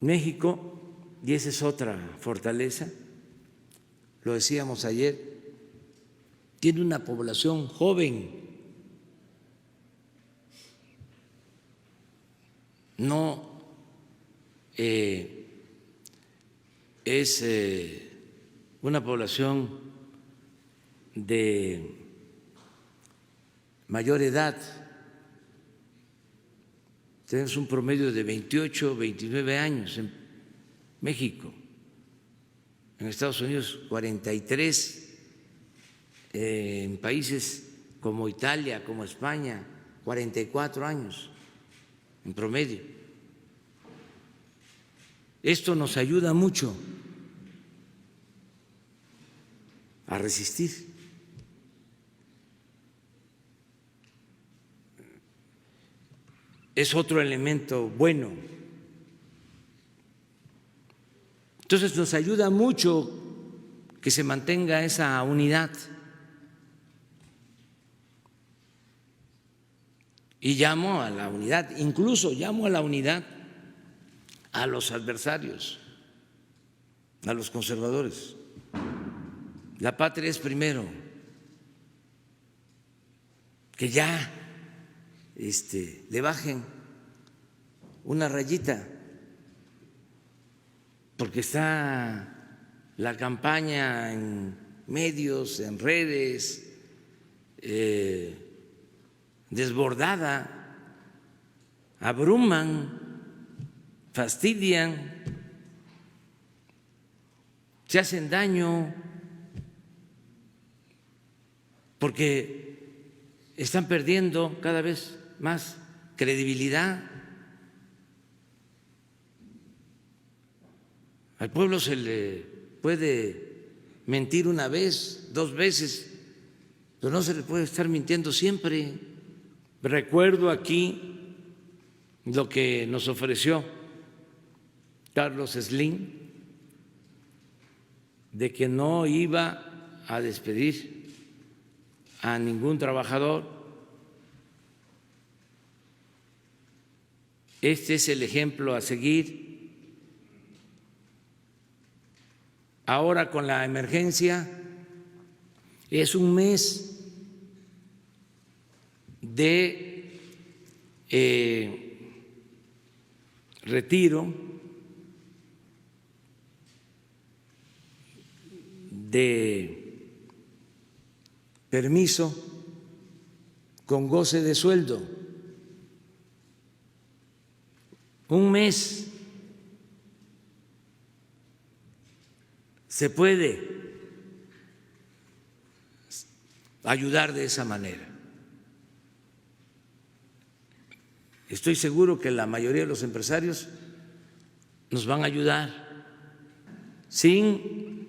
México, y esa es otra fortaleza, lo decíamos ayer, tiene una población joven, no es una población de mayor edad. Tenemos un promedio de 28, 29 años en México, en Estados Unidos 43, en países como Italia, como España, 44 años en promedio. Esto nos ayuda mucho a resistir. Es otro elemento bueno. Entonces nos ayuda mucho que se mantenga esa unidad. Y llamo a la unidad, incluso llamo a la unidad a los adversarios, a los conservadores. La patria es primero, que ya le bajen una rayita, porque está la campaña en medios, en redes, desbordada, abruman, fastidian, se hacen daño, porque están perdiendo cada vez más credibilidad. Al pueblo se le puede mentir una vez, 2 veces, pero no se le puede estar mintiendo siempre. Recuerdo aquí lo que nos ofreció Carlos Slim, de que no iba a despedir a ningún trabajador. Este es el ejemplo a seguir. Ahora con la emergencia es un mes de retiro, de permiso con goce de sueldo. Un mes se puede ayudar de esa manera. Estoy seguro que la mayoría de los empresarios nos van a ayudar sin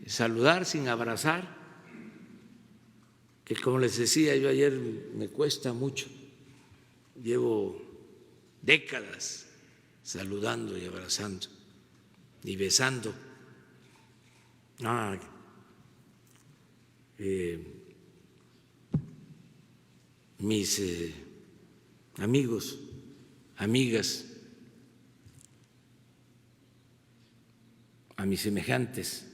saludar, sin abrazar, que como les decía yo ayer, me cuesta mucho. Llevo décadas saludando y abrazando y besando a mis amigos, amigas, a mis semejantes,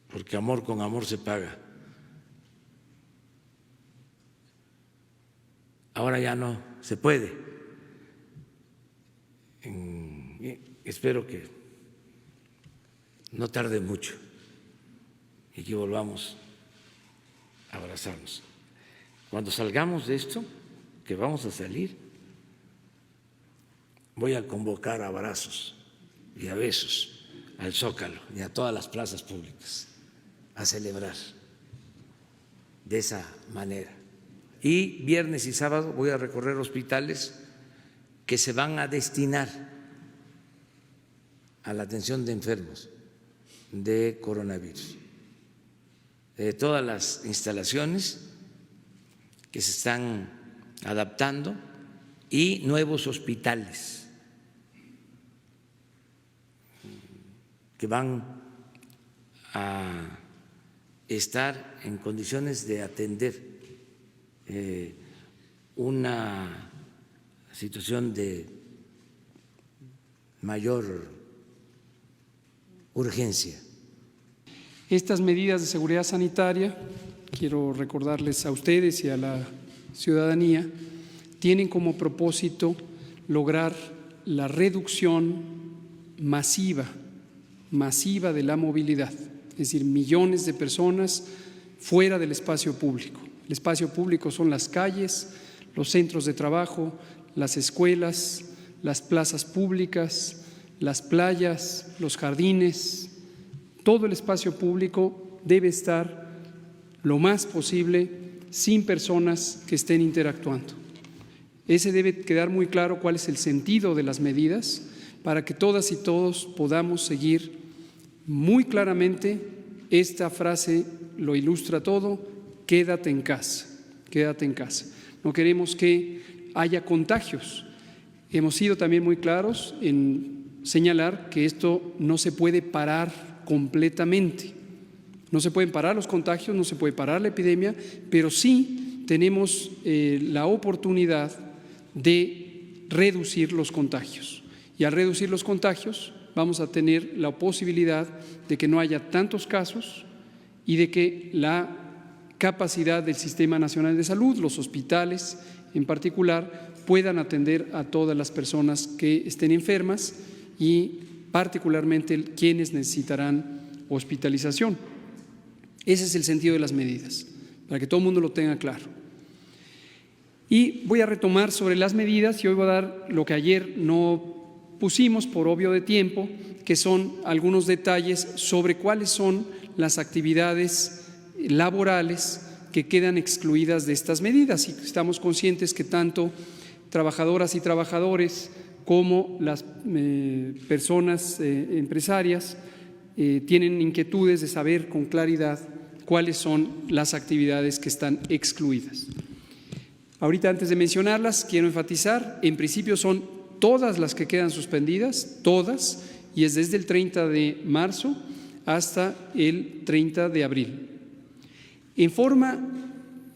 porque amor con amor se paga. Ahora ya no se puede. Espero que no tarde mucho y que volvamos a abrazarnos. Cuando salgamos de esto, que vamos a salir, voy a convocar a abrazos y a besos al Zócalo y a todas las plazas públicas a celebrar de esa manera. Y viernes y sábado voy a recorrer hospitales que se van a destinar a la atención de enfermos de coronavirus. Todas las instalaciones que se están adaptando y nuevos hospitales que van a estar en condiciones de atender una situación de mayor urgencia. Estas medidas de seguridad sanitaria, quiero recordarles a ustedes y a la ciudadanía, tienen como propósito lograr la reducción masiva de la movilidad, es decir, millones de personas fuera del espacio público. El espacio público son las calles, los centros de trabajo, las escuelas, las plazas públicas, las playas, los jardines. Todo el espacio público debe estar lo más posible sin personas que estén interactuando. Ese debe quedar muy claro cuál es el sentido de las medidas para que todas y todos podamos seguir muy claramente. Esta frase lo ilustra todo: quédate en casa, quédate en casa. No queremos que haya contagios. Hemos sido también muy claros en señalar que esto no se puede parar completamente. No se pueden parar los contagios, no se puede parar la epidemia, pero sí tenemos la oportunidad de reducir los contagios. Y al reducir los contagios vamos a tener la posibilidad de que no haya tantos casos y de que la capacidad del Sistema Nacional de Salud, los hospitales en particular, puedan atender a todas las personas que estén enfermas y particularmente quienes necesitarán hospitalización. Ese es el sentido de las medidas, para que todo el mundo lo tenga claro. Y voy a retomar sobre las medidas y hoy voy a dar lo que ayer no pusimos por obvio de tiempo, que son algunos detalles sobre cuáles son las actividades laborales que quedan excluidas de estas medidas. Y estamos conscientes que tanto trabajadoras y trabajadores como las personas empresarias tienen inquietudes de saber con claridad cuáles son las actividades que están excluidas. Ahorita, antes de mencionarlas, quiero enfatizar, en principio son todas las que quedan suspendidas, todas, y es desde el 30 de marzo hasta el 30 de abril. En forma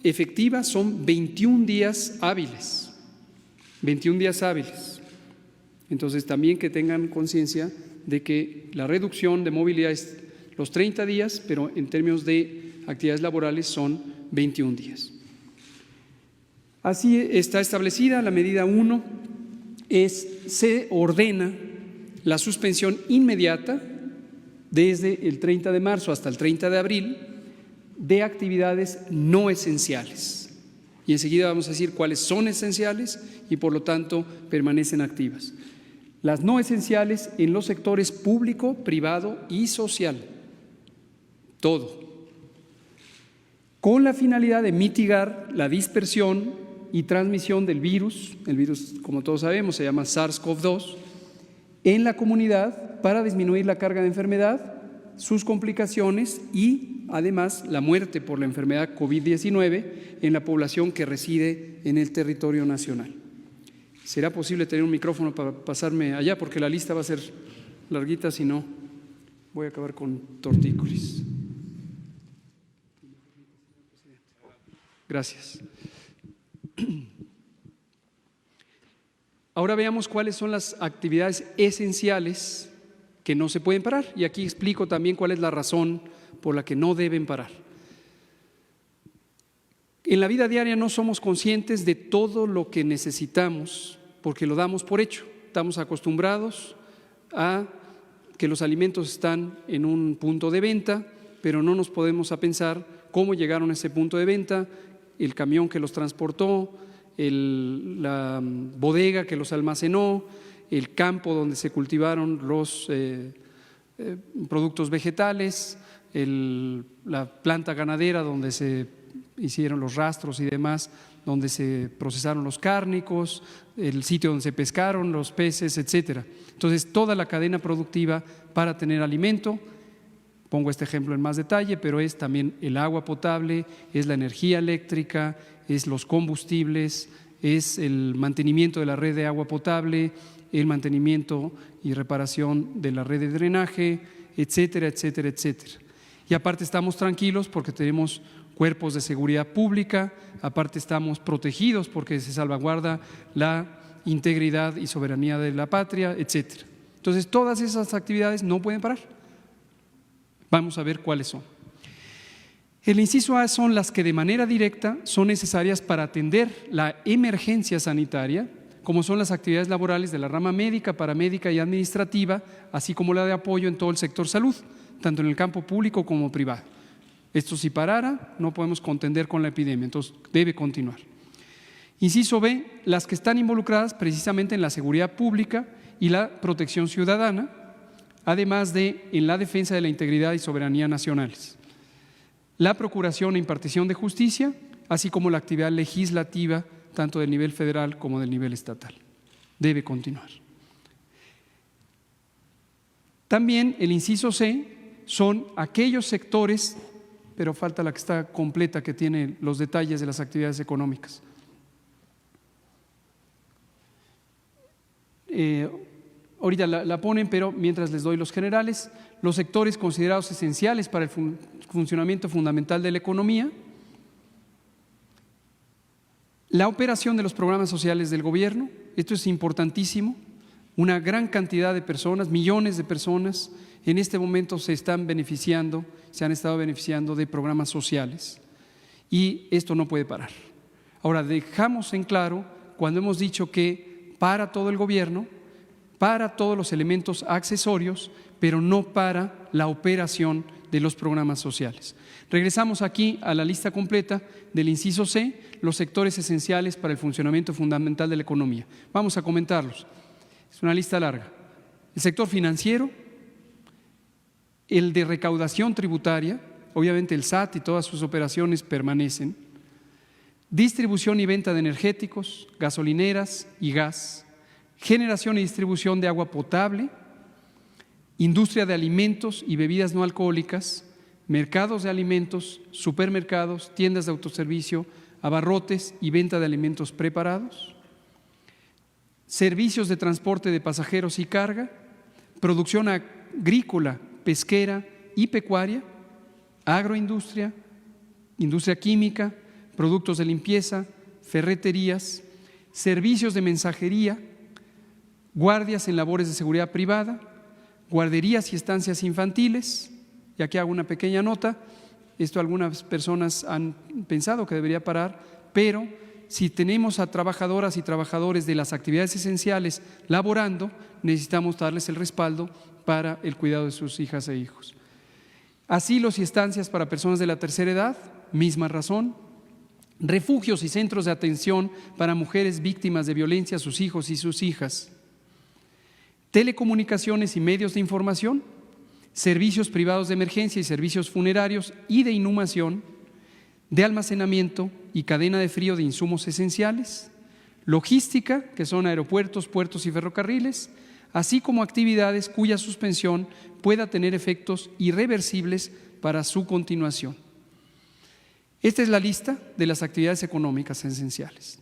efectiva son 21 días hábiles, 21 días hábiles. Entonces, también que tengan conciencia de que la reducción de movilidad es los 30 días, pero en términos de actividades laborales son 21 días. Así está establecida la medida 1, se ordena la suspensión inmediata desde el 30 de marzo hasta el 30 de abril de actividades no esenciales. Y enseguida vamos a decir cuáles son esenciales y por lo tanto permanecen activas. Las no esenciales en los sectores público, privado y social. Todo. Con la finalidad de mitigar la dispersión y transmisión del virus, el virus, como todos sabemos, se llama SARS-CoV-2, en la comunidad para disminuir la carga de enfermedad, sus complicaciones y, además, la muerte por la enfermedad COVID-19 en la población que reside en el territorio nacional. ¿Será posible tener un micrófono para pasarme allá? Porque la lista va a ser larguita, si no, voy a acabar con tortícolis. Gracias. Ahora veamos cuáles son las actividades esenciales que no se pueden parar. Y aquí explico también cuál es la razón por la que no deben parar. En la vida diaria no somos conscientes de todo lo que necesitamos porque lo damos por hecho. Estamos acostumbrados a que los alimentos están en un punto de venta, pero no nos podemos a pensar cómo llegaron a ese punto de venta, el camión que los transportó, la bodega que los almacenó, el campo donde se cultivaron los productos vegetales, la planta ganadera donde se hicieron los rastros y demás, donde se procesaron los cárnicos, el sitio donde se pescaron los peces, etcétera. Entonces, toda la cadena productiva para tener alimento. Pongo este ejemplo en más detalle, pero es también el agua potable, es la energía eléctrica, es los combustibles, es el mantenimiento de la red de agua potable, el mantenimiento y reparación de la red de drenaje, etcétera, etcétera, etcétera. Y aparte estamos tranquilos porque tenemos cuerpos de seguridad pública, aparte estamos protegidos porque se salvaguarda la integridad y soberanía de la patria, etcétera. Entonces, todas esas actividades no pueden parar. Vamos a ver cuáles son. El inciso A son las que de manera directa son necesarias para atender la emergencia sanitaria, como son las actividades laborales de la rama médica, paramédica y administrativa, así como la de apoyo en todo el sector salud, tanto en el campo público como privado. Esto si parara, no podemos contender con la epidemia, entonces debe continuar. Inciso B, las que están involucradas precisamente en la seguridad pública y la protección ciudadana, además de en la defensa de la integridad y soberanía nacionales. La procuración e impartición de justicia, así como la actividad legislativa, tanto del nivel federal como del nivel estatal. Debe continuar. También el inciso C son aquellos sectores, pero falta la que está completa, que tiene los detalles de las actividades económicas. Ahorita la ponen, pero mientras les doy los generales, los sectores considerados esenciales para el funcionamiento fundamental de la economía, la operación de los programas sociales del gobierno, esto es importantísimo, una gran cantidad de personas, millones de personas, en este momento se han estado beneficiando de programas sociales y esto no puede parar. Ahora, dejamos en claro cuando hemos dicho que para todo el gobierno, para todos los elementos accesorios, pero no para la operación de los programas sociales. Regresamos aquí a la lista completa del inciso C, los sectores esenciales para el funcionamiento fundamental de la economía. Vamos a comentarlos. Es una lista larga. El sector financiero, el de recaudación tributaria, obviamente el SAT y todas sus operaciones permanecen, distribución y venta de energéticos, gasolineras y gas, generación y distribución de agua potable, industria de alimentos y bebidas no alcohólicas, mercados de alimentos, supermercados, tiendas de autoservicio, abarrotes y venta de alimentos preparados, servicios de transporte de pasajeros y carga, producción agrícola, pesquera y pecuaria, agroindustria, industria química, productos de limpieza, ferreterías, servicios de mensajería, guardias en labores de seguridad privada, guarderías y estancias infantiles. Y aquí hago una pequeña nota, esto algunas personas han pensado que debería parar, pero si tenemos a trabajadoras y trabajadores de las actividades esenciales laborando, necesitamos darles el respaldo para el cuidado de sus hijas e hijos. Asilos y estancias para personas de la tercera edad, misma razón. Refugios y centros de atención para mujeres víctimas de violencia, sus hijos y sus hijas. Telecomunicaciones y medios de información, servicios privados de emergencia y servicios funerarios y de inhumación, de almacenamiento y cadena de frío de insumos esenciales, logística, que son aeropuertos, puertos y ferrocarriles, así como actividades cuya suspensión pueda tener efectos irreversibles para su continuación. Esta es la lista de las actividades económicas esenciales.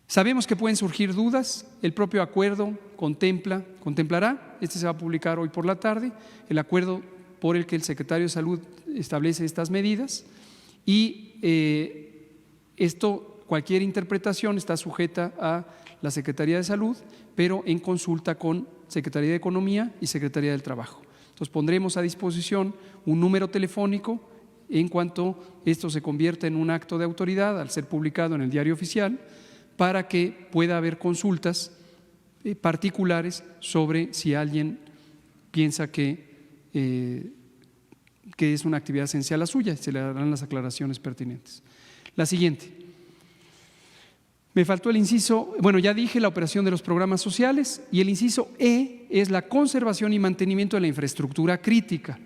Sabemos que pueden surgir dudas, el propio acuerdo contemplará, este se va a publicar hoy por la tarde, el acuerdo por el que el secretario de Salud establece estas medidas y cualquier interpretación está sujeta a la Secretaría de Salud, pero en consulta con Secretaría de Economía y Secretaría del Trabajo. Entonces pondremos a disposición un número telefónico en cuanto esto se convierta en un acto de autoridad al ser publicado en el Diario Oficial, para que pueda haber consultas particulares sobre si alguien piensa que es una actividad esencial la suya, se le darán las aclaraciones pertinentes. La siguiente. Me faltó el inciso, ya dije la operación de los programas sociales, y el inciso E es la conservación y mantenimiento de la infraestructura crítica,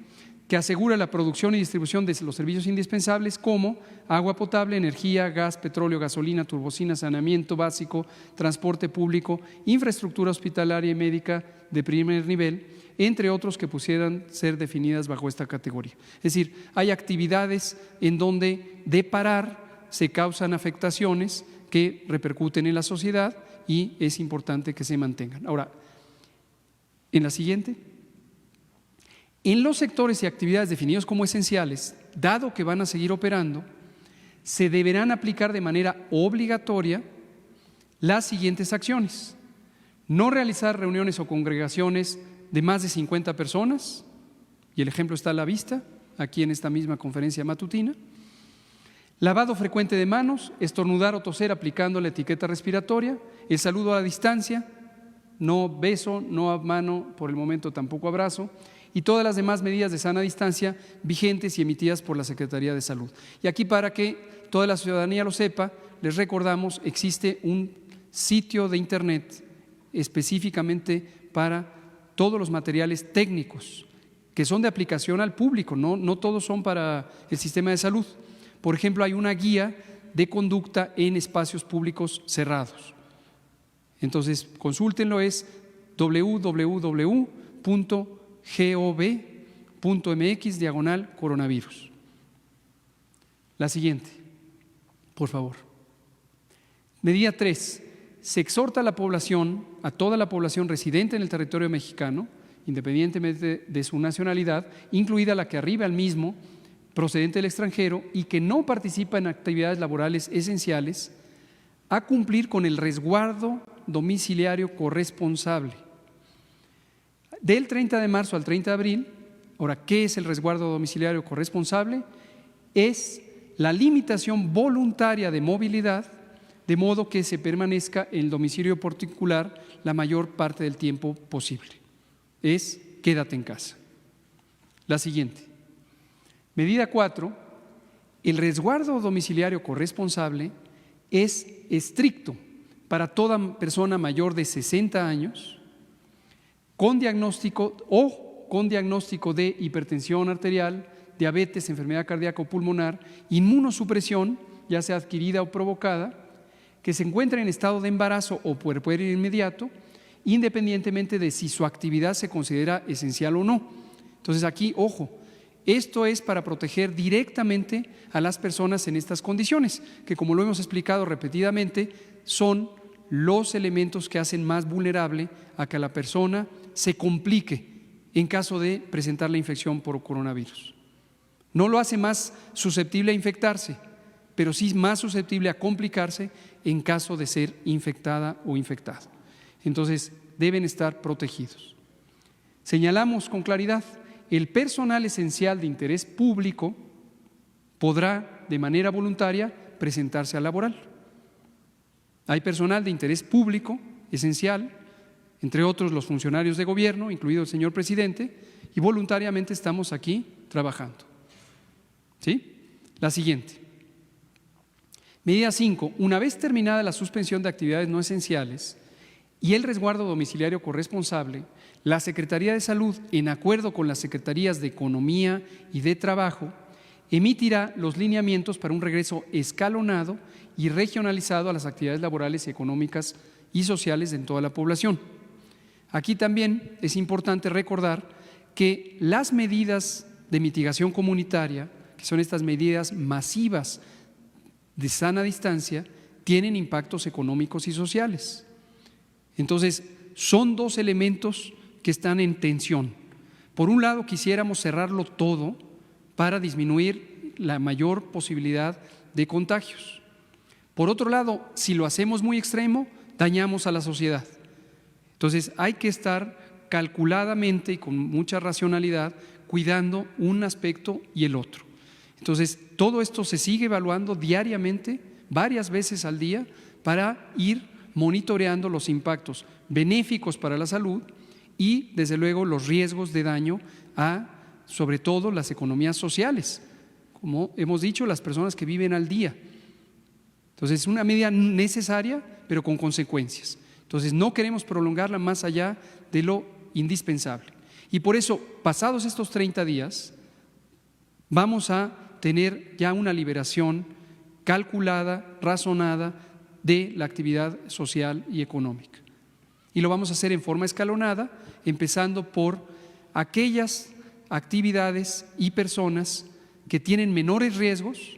que asegura la producción y distribución de los servicios indispensables como agua potable, energía, gas, petróleo, gasolina, turbocina, saneamiento básico, transporte público, infraestructura hospitalaria y médica de primer nivel, entre otros que pudieran ser definidas bajo esta categoría. Es decir, hay actividades en donde de parar se causan afectaciones que repercuten en la sociedad y es importante que se mantengan. Ahora, en la siguiente. En los sectores y actividades definidos como esenciales, dado que van a seguir operando, se deberán aplicar de manera obligatoria las siguientes acciones: no realizar reuniones o congregaciones de más de 50 personas, y el ejemplo está a la vista, aquí en esta misma conferencia matutina. Lavado frecuente de manos, estornudar o toser aplicando la etiqueta respiratoria, el saludo a la distancia, no beso, no mano, por el momento tampoco abrazo, y todas las demás medidas de sana distancia vigentes y emitidas por la Secretaría de Salud. Y aquí, para que toda la ciudadanía lo sepa, les recordamos, existe un sitio de internet específicamente para todos los materiales técnicos que son de aplicación al público, no todos son para el sistema de salud. Por ejemplo, hay una guía de conducta en espacios públicos cerrados. Entonces, consúltenlo, es www.gov.mx/coronavirus. La siguiente, por favor. Medida 3. Se exhorta a la población, a toda la población residente en el territorio mexicano, independientemente de su nacionalidad, incluida la que arriba al mismo, procedente del extranjero y que no participa en actividades laborales esenciales, a cumplir con el resguardo domiciliario corresponsable. Del 30 de marzo al 30 de abril, ahora, ¿qué es el resguardo domiciliario corresponsable? Es la limitación voluntaria de movilidad, de modo que se permanezca en el domicilio particular la mayor parte del tiempo posible. Es quédate en casa. La siguiente. Medida 4. El resguardo domiciliario corresponsable es estricto para toda persona mayor de 60 años con diagnóstico de hipertensión arterial, diabetes, enfermedad cardíaca o pulmonar, inmunosupresión, ya sea adquirida o provocada, que se encuentra en estado de embarazo o puerperio inmediato, independientemente de si su actividad se considera esencial o no. Entonces aquí, ojo, esto es para proteger directamente a las personas en estas condiciones, que como lo hemos explicado repetidamente, son los elementos que hacen más vulnerable a que la persona se complique en caso de presentar la infección por coronavirus. No lo hace más susceptible a infectarse, pero sí más susceptible a complicarse en caso de ser infectada o infectado. Entonces, deben estar protegidos. Señalamos con claridad, el personal esencial de interés público podrá, de manera voluntaria, presentarse al laboral. Hay personal de interés público esencial, entre otros los funcionarios de gobierno, incluido el señor presidente, y voluntariamente estamos aquí trabajando. ¿Sí? La siguiente. Medida 5. Una vez terminada la suspensión de actividades no esenciales y el resguardo domiciliario corresponsable, la Secretaría de Salud, en acuerdo con las Secretarías de Economía y de Trabajo, emitirá los lineamientos para un regreso escalonado y regionalizado a las actividades laborales, económicas y sociales en toda la población. Aquí también es importante recordar que las medidas de mitigación comunitaria, que son estas medidas masivas de sana distancia, tienen impactos económicos y sociales. Entonces, son dos elementos que están en tensión. Por un lado, quisiéramos cerrarlo todo para disminuir la mayor posibilidad de contagios. Por otro lado, si lo hacemos muy extremo, dañamos a la sociedad. Entonces, hay que estar calculadamente y con mucha racionalidad cuidando un aspecto y el otro. Entonces, todo esto se sigue evaluando diariamente, varias veces al día, para ir monitoreando los impactos benéficos para la salud y, desde luego, los riesgos de daño a, sobre todo, las economías sociales, como hemos dicho, las personas que viven al día. Entonces, es una medida necesaria, pero con consecuencias. Entonces, no queremos prolongarla más allá de lo indispensable. Y por eso, pasados estos 30 días, vamos a tener ya una liberación calculada, razonada de la actividad social y económica. Y lo vamos a hacer en forma escalonada, empezando por aquellas actividades y personas que tienen menores riesgos,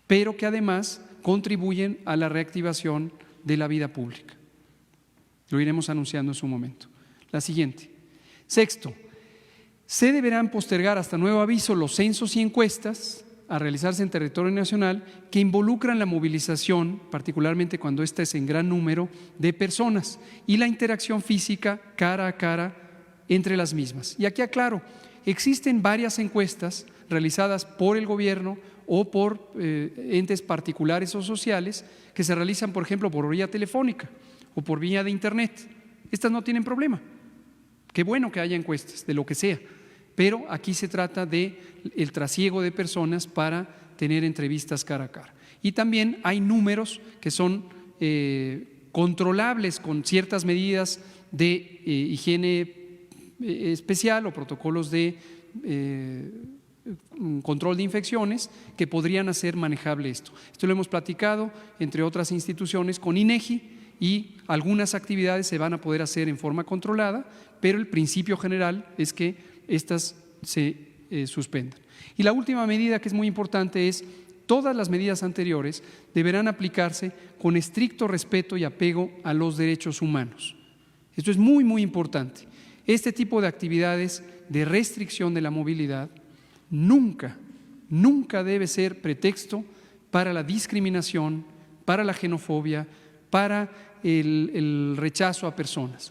pero que además contribuyen a la reactivación de la vida pública. Lo iremos anunciando en su momento. La siguiente. Sexto, se deberán postergar hasta nuevo aviso los censos y encuestas a realizarse en territorio nacional que involucran la movilización, particularmente cuando ésta es en gran número de personas, y la interacción física cara a cara entre las mismas. Y aquí aclaro, existen varias encuestas realizadas por el gobierno o por entes particulares o sociales que se realizan, por ejemplo, por vía telefónica o por vía de internet. Estas no tienen problema. Qué bueno que haya encuestas, de lo que sea, pero aquí se trata de el trasiego de personas para tener entrevistas cara a cara. Y también hay números que son controlables con ciertas medidas de higiene especial o protocolos de control de infecciones que podrían hacer manejable esto. Esto lo hemos platicado, entre otras instituciones, con INEGI, y algunas actividades se van a poder hacer en forma controlada, pero el principio general es que estas se suspendan. Y la última medida, que es muy importante, es todas las medidas anteriores deberán aplicarse con estricto respeto y apego a los derechos humanos. Esto es muy, muy importante. Este tipo de actividades de restricción de la movilidad nunca debe ser pretexto para la discriminación, para la xenofobia, para el rechazo a personas.